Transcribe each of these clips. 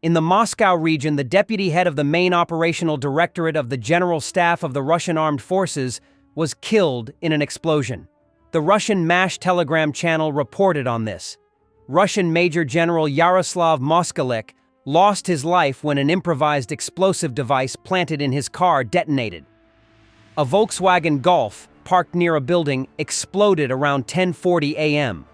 In the Moscow region, the deputy head of the main operational directorate of the General Staff of the Russian Armed Forces was killed in an explosion. The Russian MASH telegram channel reported on this. Russian Major General Yaroslav Moskalik lost his life when an improvised explosive device planted in his car detonated. A Volkswagen Golf, parked near a building, exploded around 10:40 a.m.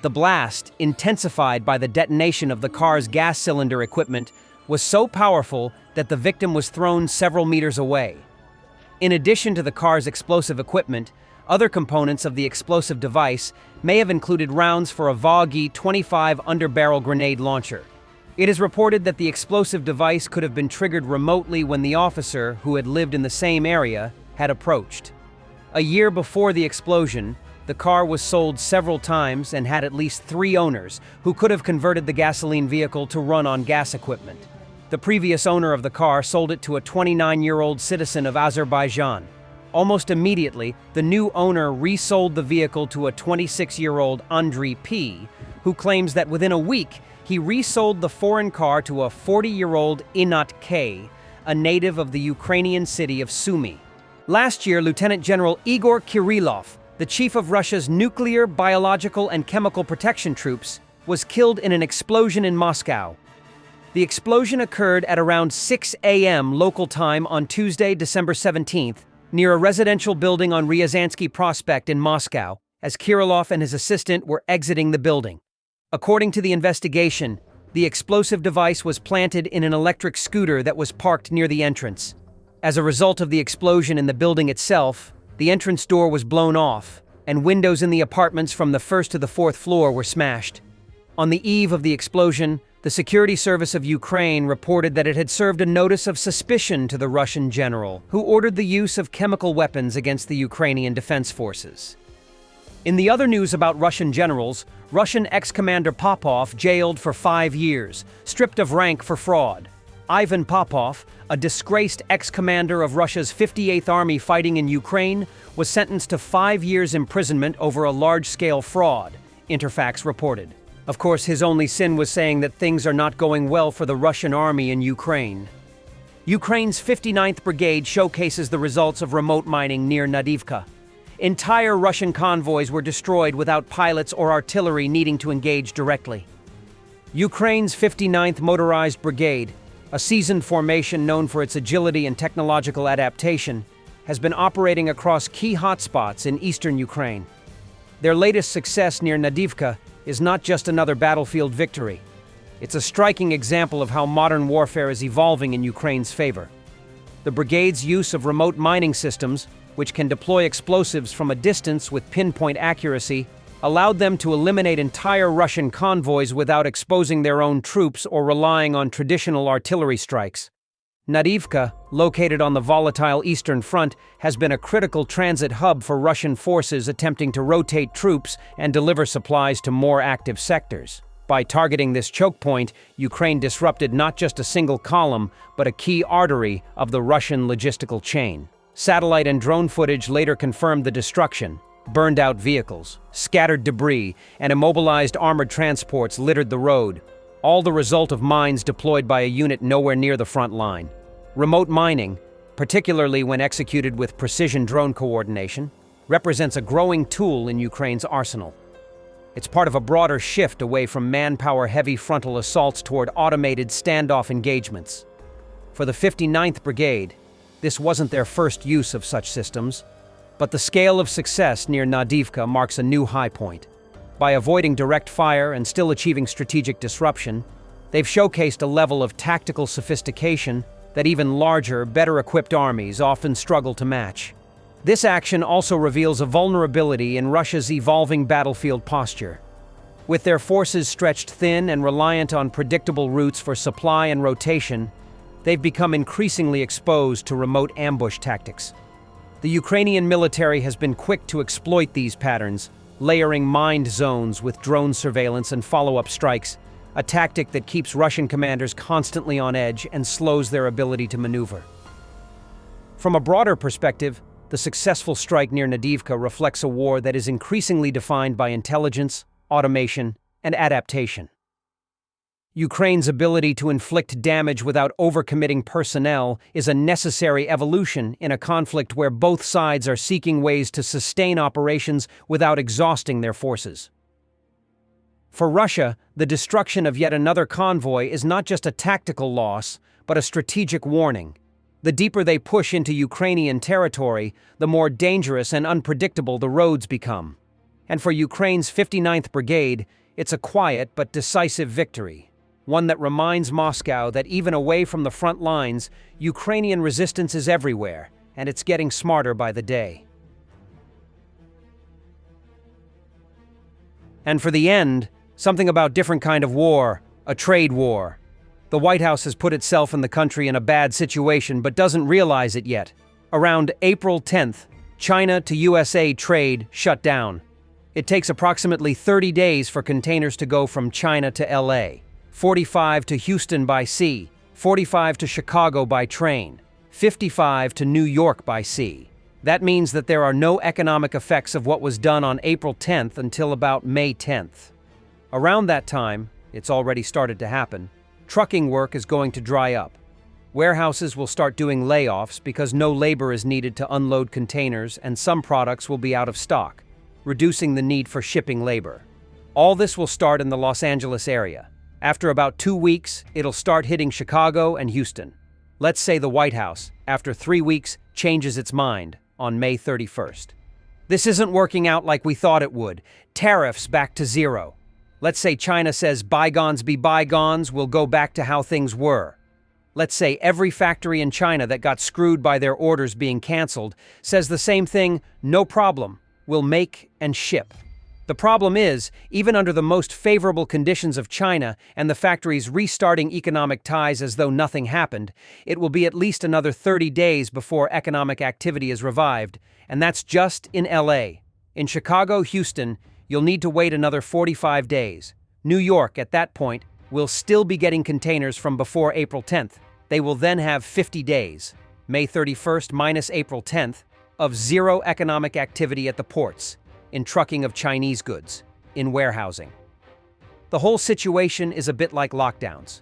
The blast, intensified by the detonation of the car's gas cylinder equipment, was so powerful that the victim was thrown several meters away. In addition to the car's explosive equipment, other components of the explosive device may have included rounds for a VAG-25 underbarrel grenade launcher. It is reported that the explosive device could have been triggered remotely when the officer, who had lived in the same area, had approached. A year before the explosion, the car was sold several times and had at least 3 owners who could have converted the gasoline vehicle to run on gas equipment. The previous owner of the car sold it to a 29-year-old citizen of Azerbaijan. Almost immediately, the new owner resold the vehicle to a 26-year-old Andriy P., who claims that within a week, he resold the foreign car to a 40-year-old Inat K., a native of the Ukrainian city of Sumy. Last year, Lieutenant General Igor Kirillov, the chief of Russia's nuclear, biological, and chemical protection troops, was killed in an explosion in Moscow. The explosion occurred at around 6 a.m. local time on Tuesday, December 17th, near a residential building on Ryazansky Prospect in Moscow, as Kirillov and his assistant were exiting the building. According to the investigation, the explosive device was planted in an electric scooter that was parked near the entrance. As a result of the explosion in the building itself, the entrance door was blown off, and windows in the apartments from the 1st to the 4th floor were smashed. On the eve of the explosion, the Security Service of Ukraine reported that it had served a notice of suspicion to the Russian general, who ordered the use of chemical weapons against the Ukrainian Defense Forces. In the other news about Russian generals, Russian ex-commander Popov jailed for 5 years, stripped of rank for fraud. Ivan Popov, a disgraced ex-commander of Russia's 58th Army fighting in Ukraine, was sentenced to 5 years imprisonment over a large-scale fraud, Interfax reported. Of course, his only sin was saying that things are not going well for the Russian army in Ukraine. Ukraine's 59th Brigade showcases the results of remote mining near Nadivka. Entire Russian convoys were destroyed without pilots or artillery needing to engage directly. Ukraine's 59th Motorized Brigade, a seasoned formation known for its agility and technological adaptation, has been operating across key hotspots in eastern Ukraine. Their latest success near Nadivka is not just another battlefield victory. It's a striking example of how modern warfare is evolving in Ukraine's favor. The brigade's use of remote mining systems, which can deploy explosives from a distance with pinpoint accuracy, allowed them to eliminate entire Russian convoys without exposing their own troops or relying on traditional artillery strikes. Nadivka, located on the volatile Eastern Front, has been a critical transit hub for Russian forces attempting to rotate troops and deliver supplies to more active sectors. By targeting this choke point, Ukraine disrupted not just a single column, but a key artery of the Russian logistical chain. Satellite and drone footage later confirmed the destruction. Burned-out vehicles, scattered debris, and immobilized armored transports littered the road, all the result of mines deployed by a unit nowhere near the front line. Remote mining, particularly when executed with precision drone coordination, represents a growing tool in Ukraine's arsenal. It's part of a broader shift away from manpower-heavy frontal assaults toward automated standoff engagements. For the 59th Brigade, this wasn't their first use of such systems, but the scale of success near Nadivka marks a new high point. By avoiding direct fire and still achieving strategic disruption, they've showcased a level of tactical sophistication that even larger, better-equipped armies often struggle to match. This action also reveals a vulnerability in Russia's evolving battlefield posture. With their forces stretched thin and reliant on predictable routes for supply and rotation, they've become increasingly exposed to remote ambush tactics. The Ukrainian military has been quick to exploit these patterns, layering mined zones with drone surveillance and follow-up strikes, a tactic that keeps Russian commanders constantly on edge and slows their ability to maneuver. From a broader perspective, the successful strike near Nadivka reflects a war that is increasingly defined by intelligence, automation, and adaptation. Ukraine's ability to inflict damage without overcommitting personnel is a necessary evolution in a conflict where both sides are seeking ways to sustain operations without exhausting their forces. For Russia, the destruction of yet another convoy is not just a tactical loss, but a strategic warning. The deeper they push into Ukrainian territory, the more dangerous and unpredictable the roads become. And for Ukraine's 59th Brigade, it's a quiet but decisive victory. One that reminds Moscow that even away from the front lines, Ukrainian resistance is everywhere, and it's getting smarter by the day. And for the end, something about different kind of war, a trade war. The White House has put itself and the country in a bad situation but doesn't realize it yet. Around April 10th, China to USA trade shut down. It takes approximately 30 days for containers to go from China to LA. 45 to Houston by sea, 45 to Chicago by train, 55 to New York by sea. That means that there are no economic effects of what was done on April 10th until about May 10th. Around that time, it's already started to happen, trucking work is going to dry up. Warehouses will start doing layoffs because no labor is needed to unload containers and some products will be out of stock, reducing the need for shipping labor. All this will start in the Los Angeles area. After about 2 weeks, it'll start hitting Chicago and Houston. Let's say the White House, after 3 weeks, changes its mind on May 31st. This isn't working out like we thought it would. Tariffs back to zero. Let's say China says bygones be bygones, we'll go back to how things were. Let's say every factory in China that got screwed by their orders being canceled says the same thing, no problem, we'll make and ship. The problem is, even under the most favorable conditions of China and the factories restarting economic ties as though nothing happened, it will be at least another 30 days before economic activity is revived, and that's just in LA. In Chicago, Houston, you'll need to wait another 45 days. New York, at that point, will still be getting containers from before April 10th. They will then have 50 days, May 31st minus April 10th, of zero economic activity at the ports, in trucking of Chinese goods, in warehousing. The whole situation is a bit like lockdowns.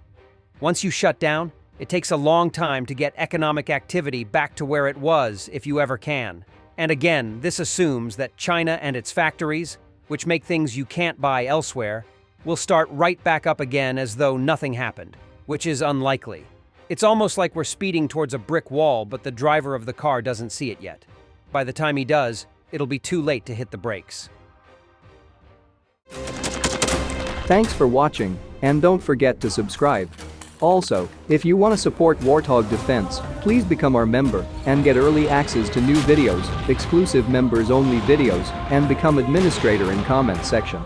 Once you shut down, it takes a long time to get economic activity back to where it was, if you ever can. And again, this assumes that China and its factories, which make things you can't buy elsewhere, will start right back up again as though nothing happened, which is unlikely. It's almost like we're speeding towards a brick wall, but the driver of the car doesn't see it yet. By the time he does, it'll be too late to hit the brakes. Thanks for watching, and don't forget to subscribe. Also, if you want to support Warthog Defense, please become our member and get early access to new videos, exclusive members-only videos, and become administrator in comment section.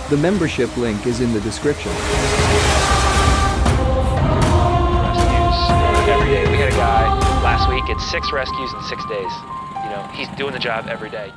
The membership link is in the description. Rescues every day. We had a guy last week, it's 6 rescues in 6 days. You know, he's doing the job every day.